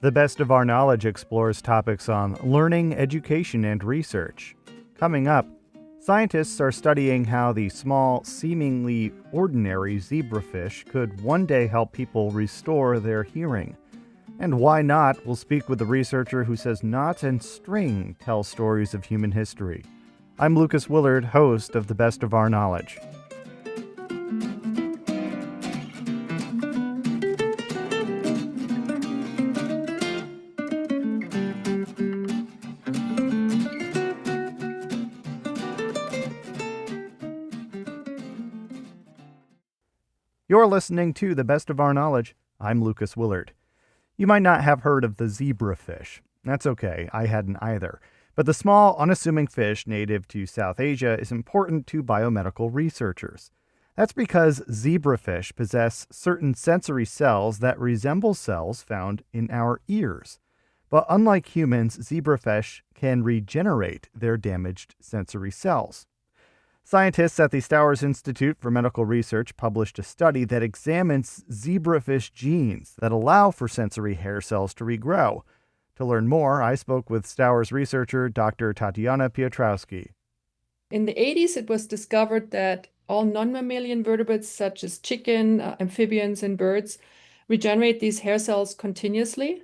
The Best of Our Knowledge explores topics on learning, education, and research. Coming up, scientists are studying how the small, seemingly ordinary zebrafish could one day help people restore their hearing. And why not? We'll speak with the researcher who says knots and string tell stories of human history. I'm Lucas Willard, host of The Best of Our Knowledge. You're listening to The Best of Our Knowledge. I'm Lucas Willard. You might not have heard of the zebrafish. That's okay, I hadn't either. But the small, unassuming fish native to South Asia is important to biomedical researchers. That's because zebrafish possess certain sensory cells that resemble cells found in our ears. But unlike humans, zebrafish can regenerate their damaged sensory cells. Scientists at the Stowers Institute for Medical Research published a study that examines zebrafish genes that allow for sensory hair cells to regrow. To learn more, I spoke with Stowers researcher Dr. Tatiana Piotrowski. In the 80s, it was discovered that all non-mammalian vertebrates, such as chicken, amphibians, and birds, regenerate these hair cells continuously.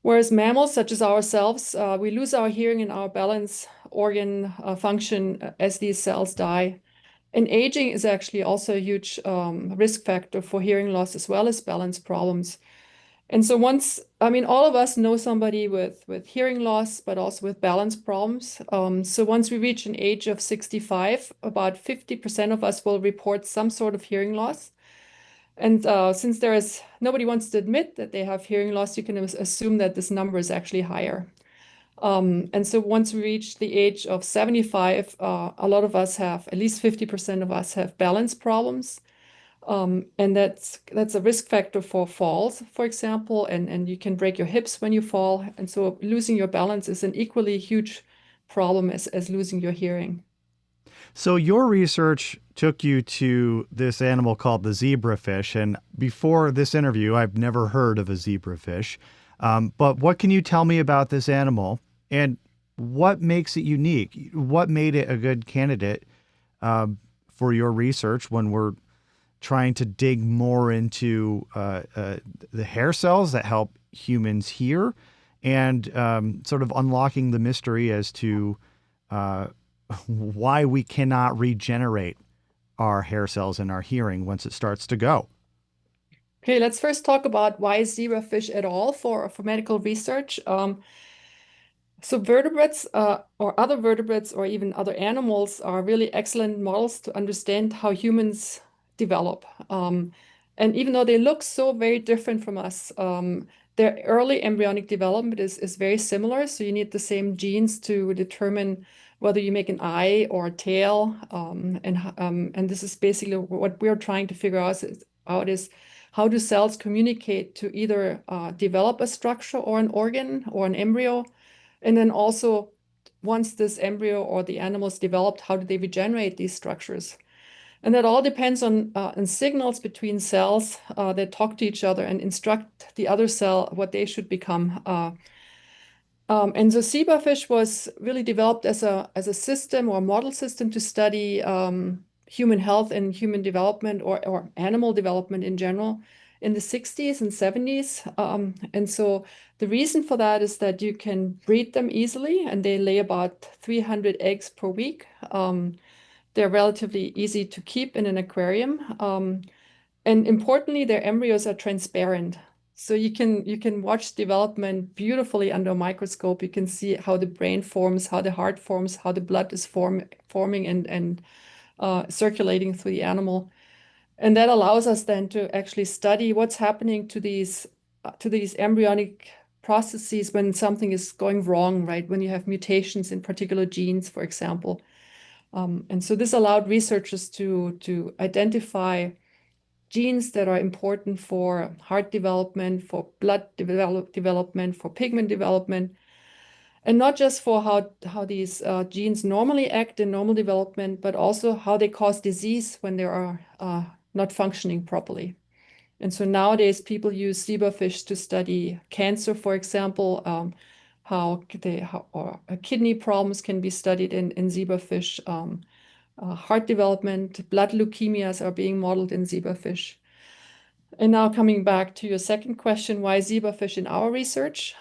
Whereas mammals, such as ourselves, we lose our hearing and our balance organ function as these cells die. And aging is actually also a huge risk factor for hearing loss as well as balance problems. And so all of us know somebody with hearing loss, but also with balance problems. So once we reach an age of 65, about 50% of us will report some sort of hearing loss. And since nobody wants to admit that they have hearing loss, you can assume that this number is actually higher. And so once we reach the age of 75, a lot of us have, at least 50% of us have balance problems. And that's a risk factor for falls, for example, and you can break your hips when you fall. And so losing your balance is an equally huge problem as losing your hearing. So your research took you to this animal called the zebrafish, and before this interview, I've never heard of a zebrafish. But what can you tell me about this animal, and what makes it unique? What made it a good candidate for your research when we're trying to dig more into the hair cells that help humans hear, and sort of unlocking the mystery as to why we cannot regenerate our hair cells and our hearing once it starts to go. Okay, let's first talk about why zebrafish at all for medical research. So vertebrates or other vertebrates or even other animals are really excellent models to understand how humans develop. And even though they look so very different from us, their early embryonic development is very similar. So you need the same genes to determine whether you make an eye or a tail. And this is basically what we're trying to figure out is how do cells communicate to either develop a structure or an organ or an embryo. And then also, once this embryo or the animal is developed, how do they regenerate these structures? And that all depends on signals between cells that talk to each other and instruct the other cell what they should become. And the zebrafish was really developed as a system or model system to study human health and human development or animal development in general in the 60s and 70s. And so the reason for that is that you can breed them easily, and they lay about 300 eggs per week. They're relatively easy to keep in an aquarium. And importantly, their embryos are transparent. So you can watch development beautifully under a microscope. You can see how the brain forms, how the heart forms, how the blood is forming and circulating through the animal. And that allows us then to actually study what's happening to these embryonic processes when something is going wrong, right? When you have mutations in particular genes, for example. And so this allowed researchers to identify genes that are important for heart development, for blood development, for pigment development, and not just for how these genes normally act in normal development, but also how they cause disease when they are not functioning properly. And so nowadays, people use zebrafish to study cancer, for example, or kidney problems can be studied in zebrafish. Heart development, blood leukemias are being modeled in zebrafish. And now coming back to your second question, why zebrafish in our research?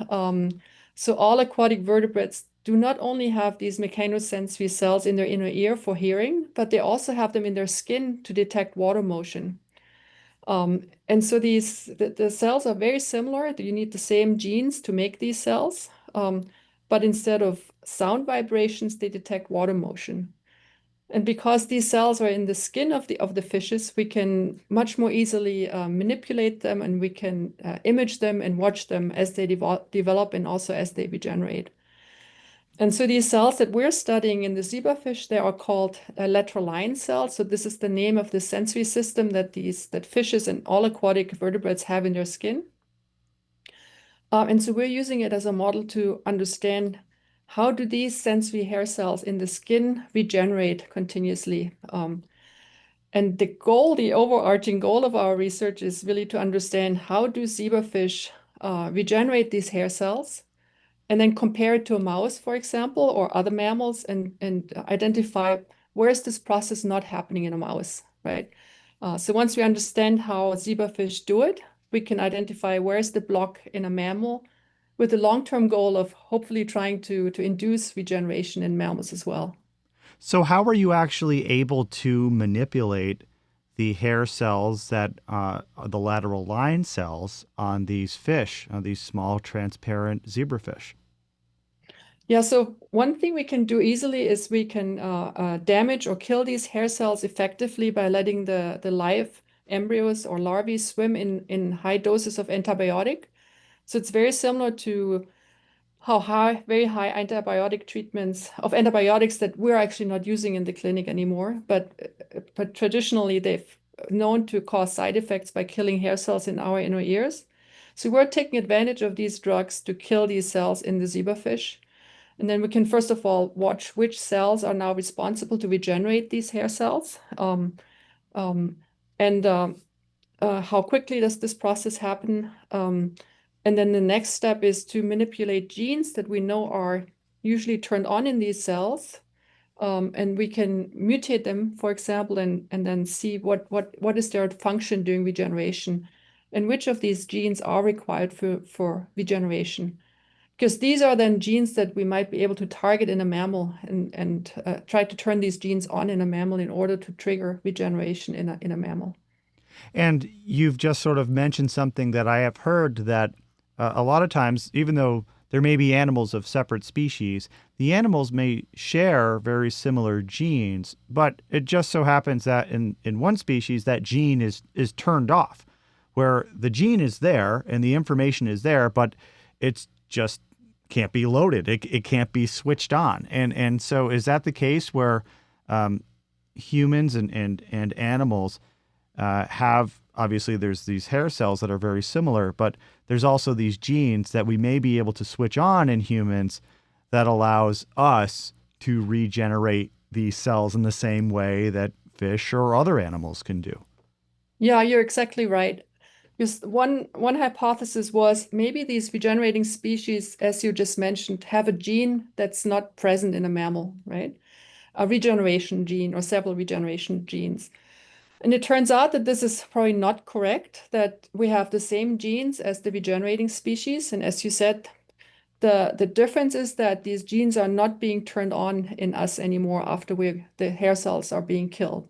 So all aquatic vertebrates do not only have these mechanosensory cells in their inner ear for hearing, but they also have them in their skin to detect water motion. And so the cells are very similar. You need the same genes to make these cells, but instead of sound vibrations, they detect water motion. And because these cells are in the skin of the fishes, we can much more easily manipulate them, and we can image them and watch them as they develop and also as they regenerate. And so these cells that we're studying in the zebrafish, they are called lateral line cells. So this is the name of the sensory system that fishes and all aquatic vertebrates have in their skin. And so we're using it as a model to understand how do these sensory hair cells in the skin regenerate continuously. And the overarching goal of our research is really to understand how do zebrafish regenerate these hair cells, and then compare it to a mouse, for example, or other mammals, and identify where is this process not happening in a mouse, right? So once we understand how zebrafish do it, we can identify where is the block in a mammal, with the long-term goal of hopefully trying to induce regeneration in mammals as well. So, how are you actually able to manipulate the hair cells that are the lateral line cells on these fish, on these small, transparent zebrafish? Yeah, so one thing we can do easily is we can damage or kill these hair cells effectively by letting the live embryos or larvae swim in high doses of antibiotic. So it's very similar to how very high antibiotic treatments of antibiotics that we're actually not using in the clinic anymore, but traditionally they've known to cause side effects by killing hair cells in our inner ears. So we're taking advantage of these drugs to kill these cells in the zebrafish. And then we can first of all watch which cells are now responsible to regenerate these hair cells. Um, and How quickly does this process happen? And then the next step is to manipulate genes that we know are usually turned on in these cells. And we can mutate them, for example, and then see what is their function during regeneration, and which of these genes are required for regeneration. Because these are then genes that we might be able to target in a mammal, and try to turn these genes on in a mammal in order to trigger regeneration in a mammal. And you've just sort of mentioned something that I have heard that a lot of times, even though there may be animals of separate species, the animals may share very similar genes, but it just so happens that in one species, that gene is turned off, where the gene is there and the information is there, but it's just can't be loaded. It can't be switched on. And so is that the case where humans and animals have obviously there's these hair cells that are very similar, but there's also these genes that we may be able to switch on in humans that allows us to regenerate these cells in the same way that fish or other animals can do. Yeah, you're exactly right. Because one hypothesis was maybe these regenerating species, as you just mentioned, have a gene that's not present in a mammal, right? A regeneration gene or several regeneration genes. And it turns out that this is probably not correct, that we have the same genes as the regenerating species. And as you said, the difference is that these genes are not being turned on in us anymore after the hair cells are being killed.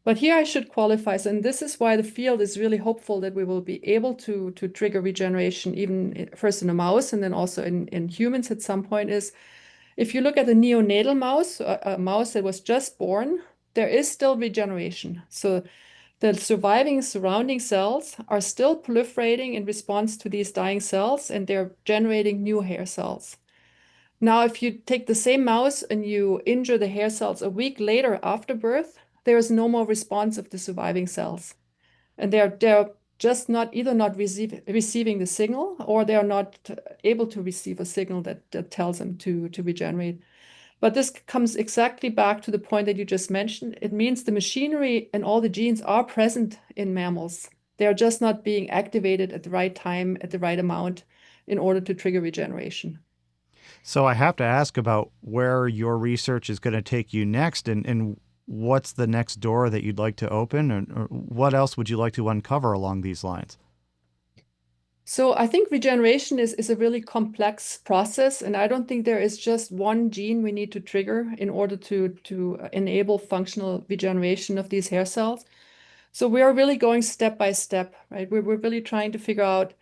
But here I should qualify, and this is why the field is really hopeful that we will be able to trigger regeneration, even first in a mouse and then also in humans at some point, is if you look at a neonatal mouse, a mouse that was just born, there is still regeneration. So the surviving surrounding cells are still proliferating in response to these dying cells, and they're generating new hair cells. Now, if you take the same mouse and you injure the hair cells a week later after birth, there is no more response of the surviving cells. And they're just not receiving the signal, or they're not able to receive a signal that tells them to regenerate. But this comes exactly back to the point that you just mentioned. It means the machinery and all the genes are present in mammals. They are just not being activated at the right time, at the right amount in order to trigger regeneration. So I have to ask about where your research is going to take you next, and what's the next door that you'd like to open, and or what else would you like to uncover along these lines? So I think regeneration is a really complex process, and I don't think there is just one gene we need to trigger in order to enable functional regeneration of these hair cells. So we are really going step by step, right? We're really trying to figure out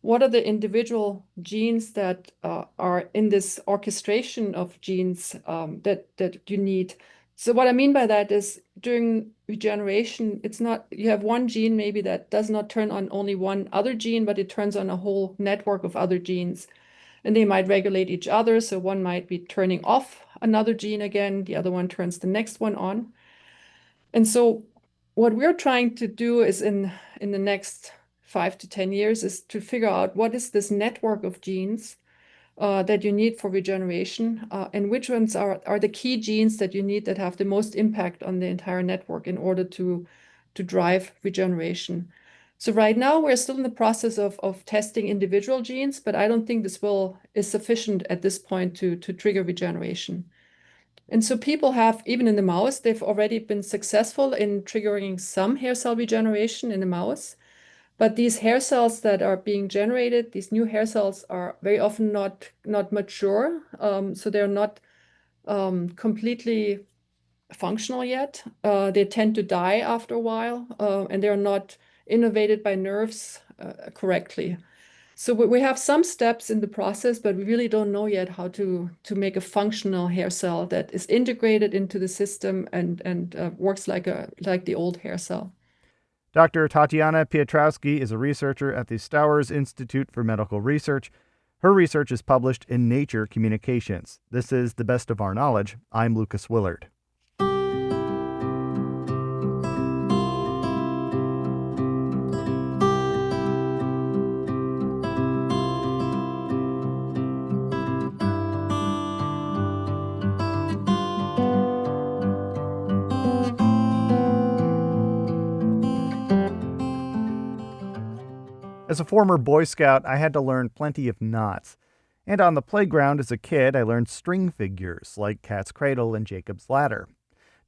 what are the individual genes that are in this orchestration of genes that you need. So what I mean by that is during regeneration, it's not you have one gene maybe that does not turn on only one other gene, but it turns on a whole network of other genes. And they might regulate each other. So one might be turning off another gene again, the other one turns the next one on. And so what we're trying to do is in the next 5 to 10 years is to figure out what is this network of genes that you need for regeneration, and which ones are the key genes that you need that have the most impact on the entire network in order to drive regeneration. So right now we're still in the process of testing individual genes, but I don't think this is sufficient at this point to trigger regeneration. And so people have, even in the mouse, they've already been successful in triggering some hair cell regeneration in the mouse. But these hair cells that are being generated, these new hair cells are very often not mature. So they're not completely functional yet. They tend to die after a while, and they're not innervated by nerves correctly. So we have some steps in the process, but we really don't know yet how to make a functional hair cell that is integrated into the system and works like the old hair cell. Dr. Tatiana Piotrowski is a researcher at the Stowers Institute for Medical Research. Her research is published in Nature Communications. This is The Best of Our Knowledge. I'm Lucas Willard. As a former Boy Scout, I had to learn plenty of knots. And on the playground as a kid, I learned string figures like Cat's Cradle and Jacob's Ladder.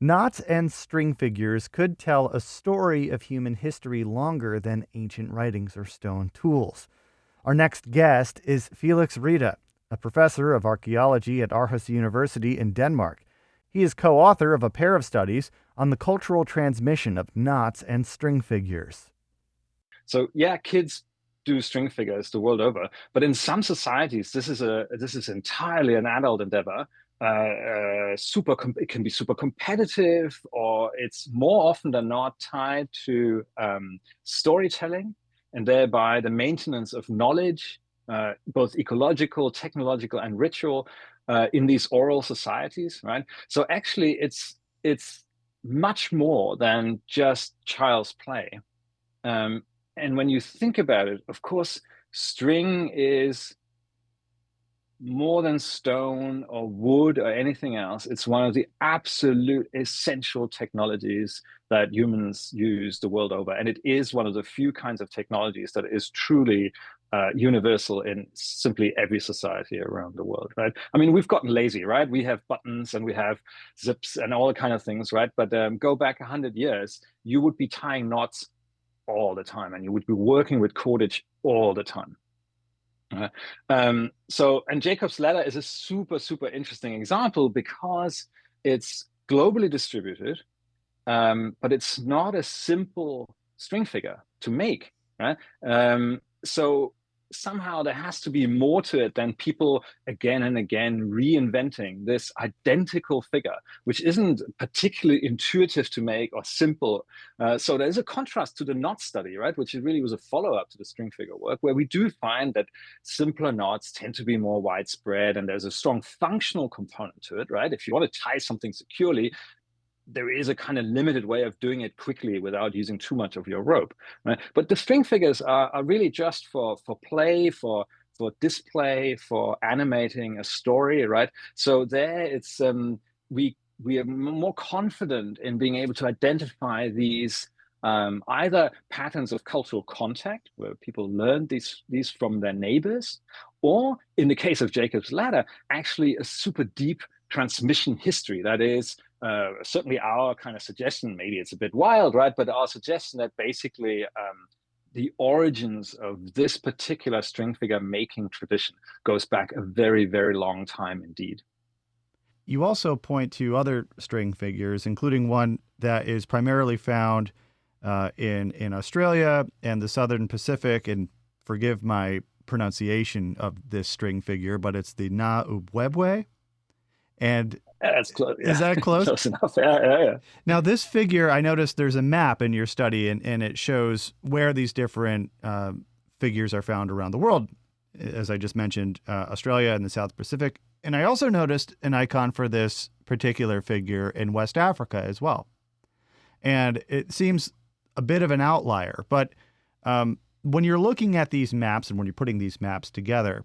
Knots and string figures could tell a story of human history longer than ancient writings or stone tools. Our next guest is Felix Rita, a professor of archaeology at Aarhus University in Denmark. He is co-author of a pair of studies on the cultural transmission of knots and string figures. So yeah, kids do string figures the world over, but in some societies, this is entirely an adult endeavor. It can be super competitive, or it's more often than not tied to storytelling, and thereby the maintenance of knowledge, both ecological, technological, and ritual, in these oral societies, right? So actually, it's much more than just child's play. And when you think about it, of course, string is more than stone or wood or anything else. It's one of the absolute essential technologies that humans use the world over. And it is one of the few kinds of technologies that is truly universal in simply every society around the world, right? I mean, we've gotten lazy, right? We have buttons and we have zips and all kind of things, right? But go back 100 years, you would be tying knots all the time, and you would be working with cordage all the time. And Jacob's Ladder is a super interesting example because it's globally distributed, but it's not a simple string figure to make, right? So somehow there has to be more to it than people again and again reinventing this identical figure, which isn't particularly intuitive to make or simple. So there's a contrast to the knot study, right, which really was a follow-up to the string figure work, where we do find that simpler knots tend to be more widespread, and there's a strong functional component to it, right? If you want to tie something securely, there is a kind of limited way of doing it quickly without using too much of your rope, right? But the string figures are really just for play, for display, for animating a story, right? So there, it's we are more confident in being able to identify these either patterns of cultural contact, where people learned these from their neighbors, or in the case of Jacob's ladder, actually a super deep transmission history. That is certainly our kind of suggestion. Maybe it's a bit wild, right? But our suggestion that basically the origins of this particular string figure making tradition goes back a very, very long time indeed. You also point to other string figures, including one that is primarily found in Australia and the Southern Pacific. And forgive my pronunciation of this string figure, but it's the Na Ubwebwe. And that's close. Is that close? Close enough. Yeah. Now, this figure, I noticed there's a map in your study, and it shows where these different figures are found around the world. As I just mentioned, Australia and the South Pacific. And I also noticed an icon for this particular figure in West Africa as well. And it seems a bit of an outlier. But when you're looking at these maps and when you're putting these maps together,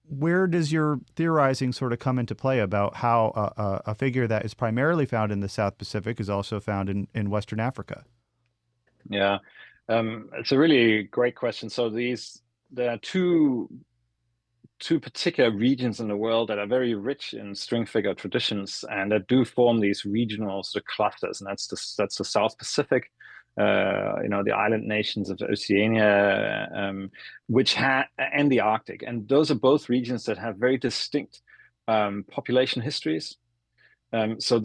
where does your theorizing sort of come into play about how a figure that is primarily found in the South Pacific is also found in Western Africa? Yeah, it's a really great question. So there are two particular regions in the world that are very rich in string figure traditions and that do form these regional sort of clusters, and that's the South Pacific, the island nations of Oceania, and the Arctic, and those are both regions that have very distinct population histories. So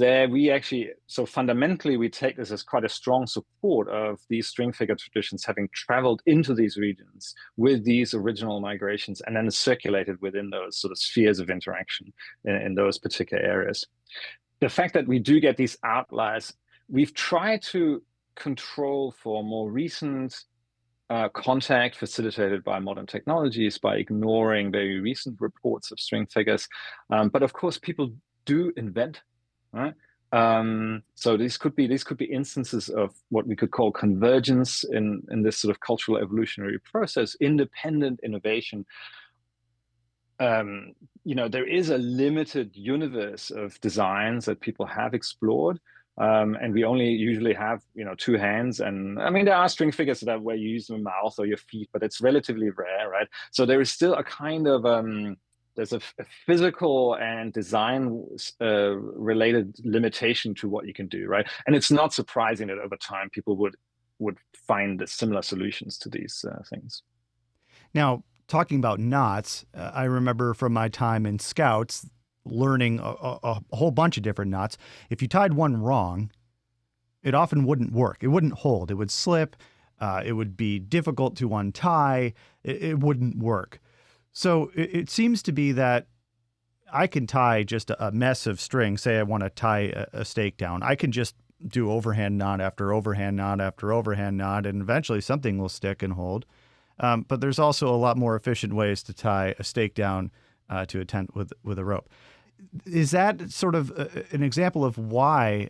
fundamentally, we take this as quite a strong support of these string figure traditions having traveled into these regions with these original migrations and then circulated within those sort of spheres of interaction in those particular areas. The fact that we do get these outliers, we've tried to control for more recent contact facilitated by modern technologies by ignoring very recent reports of string figures. But of course, people do invent. Right. So these could be instances of what we could call convergence in this sort of cultural evolutionary process, independent innovation. There is a limited universe of designs that people have explored. And we only usually have, two hands. And I mean, there are string figures that are where you use your mouth or your feet, but it's relatively rare, right? So there is still a kind of there's a physical and design related limitation to what you can do, right? And it's not surprising that over time people would find similar solutions to these things. Now, talking about knots, I remember from my time in Scouts learning a whole bunch of different knots. If you tied one wrong, it often wouldn't work. It wouldn't hold. It would slip. It would be difficult to untie. It wouldn't work. So it seems to be that I can tie just a mess of string. Say I want to tie a stake down. I can just do overhand knot after overhand knot after overhand knot, and eventually something will stick and hold. But there's also a lot more efficient ways to tie a stake down to a tent with a rope. Is that sort of an example of why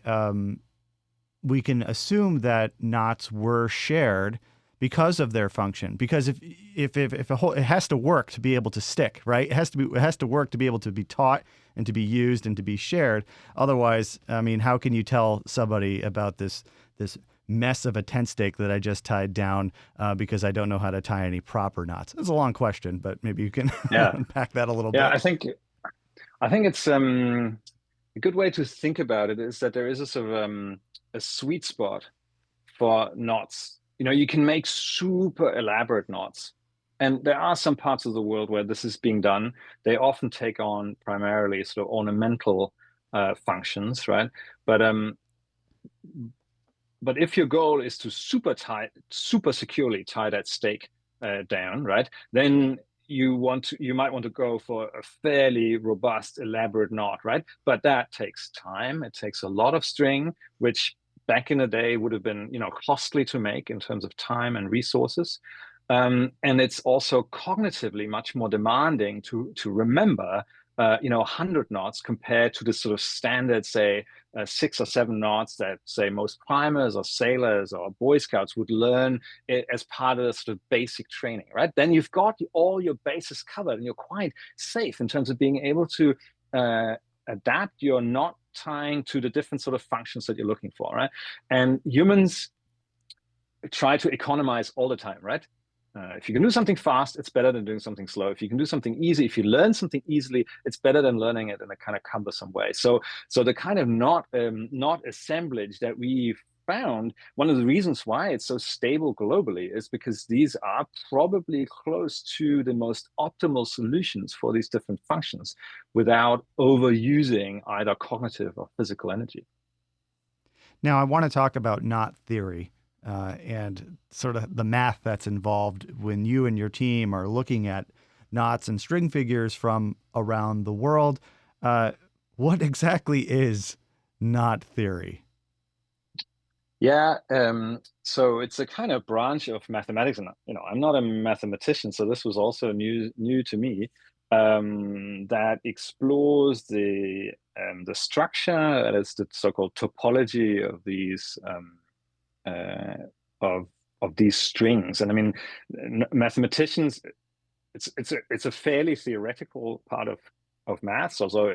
we can assume that knots were shared because of their function? Because if a whole, it has to work to be able to stick, right? It has to work to be able to be taught and to be used and to be shared. Otherwise, I mean, how can you tell somebody about this mess of a tent stake that I just tied down because I don't know how to tie any proper knots? It's a long question, but maybe you can unpack that a little bit. Yeah, I think it's a good way to think about it is that there is a sort of a sweet spot for knots. You can make super elaborate knots, and there are some parts of the world where this is being done. They often take on primarily sort of ornamental functions, right? But if your goal is to super securely tie that stake down, right? Then you might want to go for a fairly robust, elaborate knot, right? But that takes time. It takes a lot of string, which back in the day would have been, costly to make in terms of time and resources. And it's also cognitively much more demanding to remember 100 knots compared to the sort of standard, say, 6 or 7 knots that, say, most climbers or sailors or Boy Scouts would learn as part of the sort of basic training, right? Then you've got all your bases covered and you're quite safe in terms of being able to adapt your knot tying to the different sort of functions that you're looking for, right? And humans try to economize all the time, right? If you can do something fast, it's better than doing something slow. If you can do something easy, if you learn something easily, it's better than learning it in a kind of cumbersome way. So the kind of knot assemblage that we found, one of the reasons why it's so stable globally is because these are probably close to the most optimal solutions for these different functions without overusing either cognitive or physical energy. Now, I want to talk about knot theory and sort of the math that's involved when you and your team are looking at knots and string figures from around the world. What exactly is knot theory? Yeah, so it's a kind of branch of mathematics, and I'm not a mathematician, so this was also new to me. That explores the structure, that is the so-called topology of these of these strings. And I mean, mathematicians, it's a fairly theoretical part of maths, although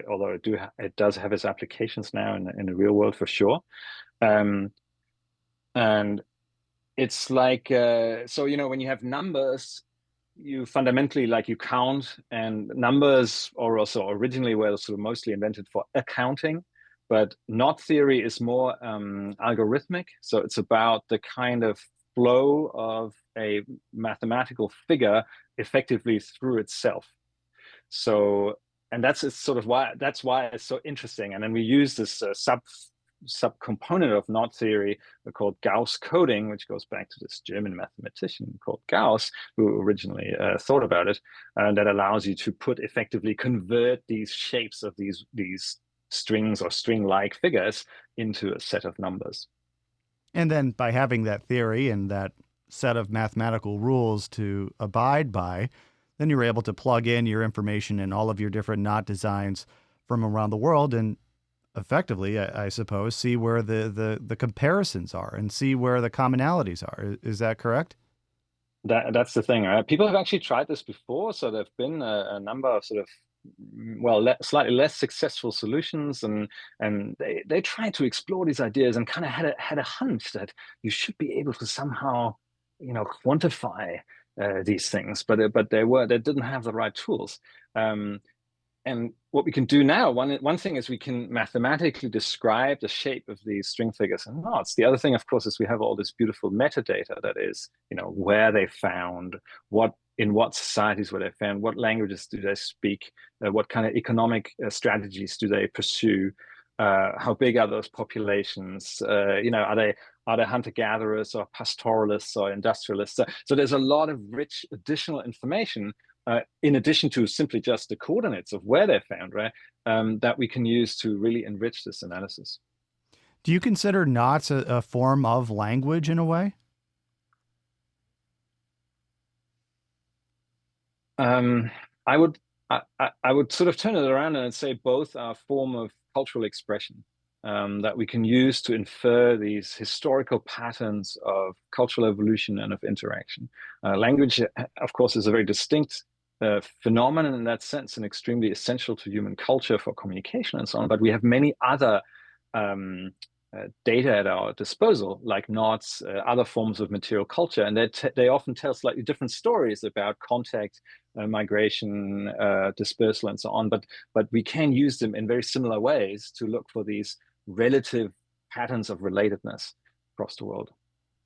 it does have its applications now in the real world for sure. And it's like so when you have numbers, you fundamentally you count, and numbers are also originally were sort of mostly invented for accounting, but knot theory is more algorithmic. So it's about the kind of flow of a mathematical figure effectively through itself. So, and that's sort of why it's so interesting. And then we use this subcomponent of knot theory called Gauss coding, which goes back to this German mathematician called Gauss, who originally thought about it, and that allows you to effectively convert these shapes of these strings or string-like figures into a set of numbers. And then by having that theory and that set of mathematical rules to abide by, then you're able to plug in your information in all of your different knot designs from around the world and effectively, I suppose, see where the comparisons are and see where the commonalities are. Is that correct? That's the thing, right? People have actually tried this before, so there've been a number of sort of slightly less successful solutions, and they tried to explore these ideas and kind of had a hunch that you should be able to somehow quantify these things, but they didn't have the right tools. And what we can do now, one thing is we can mathematically describe the shape of these string figures and knots. The other thing, of course, is we have all this beautiful metadata that is, where they found, in what societies were they found, what languages do they speak, what kind of economic strategies do they pursue, how big are those populations, are they hunter-gatherers or pastoralists or industrialists? So there's a lot of rich additional information in addition to simply just the coordinates of where they're found, right? That we can use to really enrich this analysis. Do you consider knots a form of language in a way? I would sort of turn it around and say both are a form of cultural expression that we can use to infer these historical patterns of cultural evolution and of interaction. Language, of course, is a very distinct phenomenon in that sense and extremely essential to human culture for communication and so on. But we have many other data at our disposal, like knots, other forms of material culture, and they often tell slightly different stories about contact, migration, dispersal, and so on. But we can use them in very similar ways to look for these relative patterns of relatedness across the world.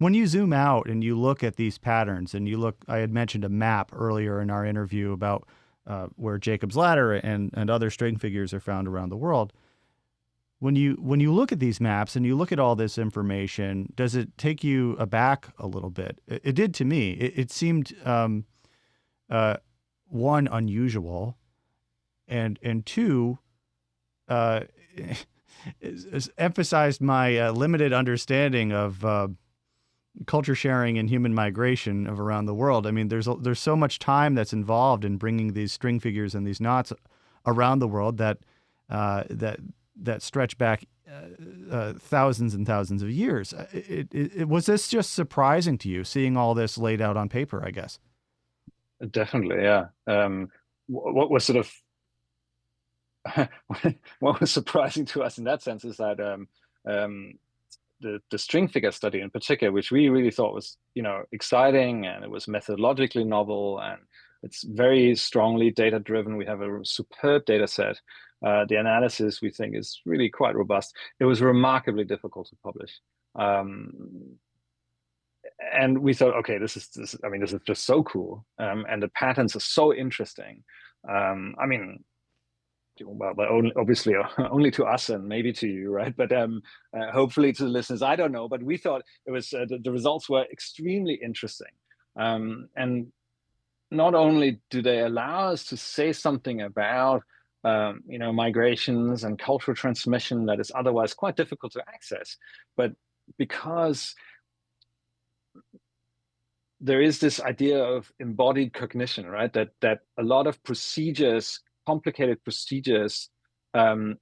When you zoom out and you look at these patterns, and I had mentioned a map earlier in our interview about where Jacob's ladder and other string figures are found around the world. When you look at these maps and you look at all this information, does it take you aback a little bit? It did to me. It seemed one, unusual, and two, emphasized my limited understanding of culture sharing and human migration of around the world. I mean, there's so much time that's involved in bringing these string figures and these knots around the world that stretch back thousands and thousands of years. Was this just surprising to you, seeing all this laid out on paper, I guess? Definitely, yeah. What was sort of what was surprising to us in that sense is that the string figure study in particular, which we really thought was, exciting, and it was methodologically novel, and it's very strongly data driven. We have a superb data set. The analysis, we think, is really quite robust. It was remarkably difficult to publish. And we thought, okay, this is just so cool. And the patterns are so interesting. Well, but obviously only to us and maybe to you, right? But hopefully to the listeners, I don't know. But we thought it was the results were extremely interesting, and not only do they allow us to say something about migrations and cultural transmission that is otherwise quite difficult to access, but because there is this idea of embodied cognition, right? That a lot of procedures, complicated procedures,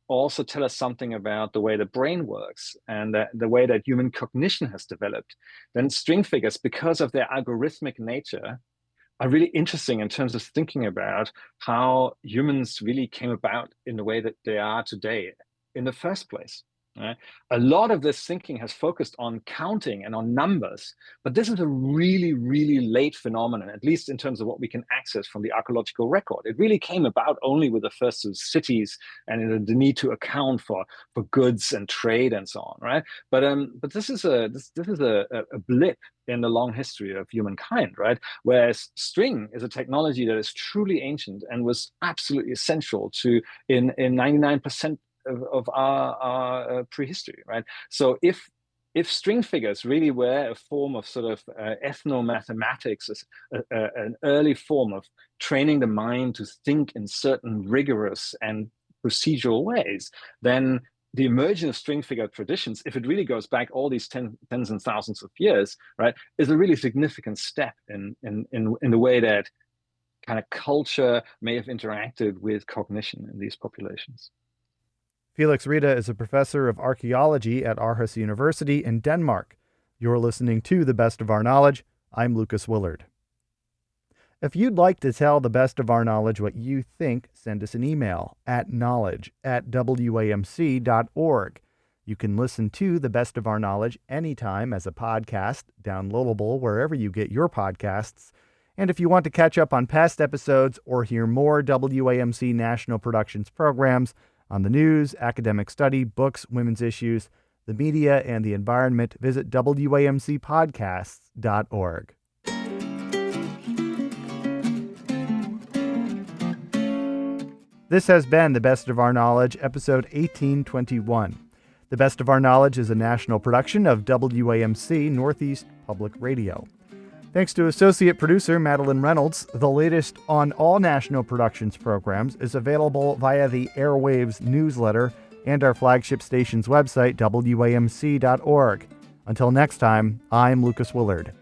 also tell us something about the way the brain works and the way that human cognition has developed. Then string figures, because of their algorithmic nature, are really interesting in terms of thinking about how humans really came about in the way that they are today in the first place. Right? A lot of this thinking has focused on counting and on numbers, but this is a really, really late phenomenon, at least in terms of what we can access from the archaeological record. It really came about only with the first cities and the need to account for goods and trade and so on, right? But this is a blip in the long history of humankind, right? Whereas string is a technology that is truly ancient and was absolutely essential to in 99% of our prehistory, right? So if string figures really were a form of sort of ethnomathematics, an early form of training the mind to think in certain rigorous and procedural ways, then the emergence of string figure traditions, if it really goes back all these tens and thousands of years, right, is a really significant step in the way that kind of culture may have interacted with cognition in these populations. Felix Rita is a professor of archaeology at Aarhus University in Denmark. You're listening to The Best of Our Knowledge. I'm Lucas Willard. If you'd like to tell The Best of Our Knowledge what you think, send us an email at knowledge@wamc.org. You can listen to The Best of Our Knowledge anytime as a podcast, downloadable wherever you get your podcasts. And if you want to catch up on past episodes or hear more WAMC National Productions programs on the news, academic study, books, women's issues, the media, and the environment, visit WAMCpodcasts.org. This has been The Best of Our Knowledge, episode 1821. The Best of Our Knowledge is a national production of WAMC Northeast Public Radio. Thanks to associate producer Madeline Reynolds. The latest on all National Productions programs is available via the Airwaves newsletter and our flagship station's website, WAMC.org. Until next time, I'm Lucas Willard.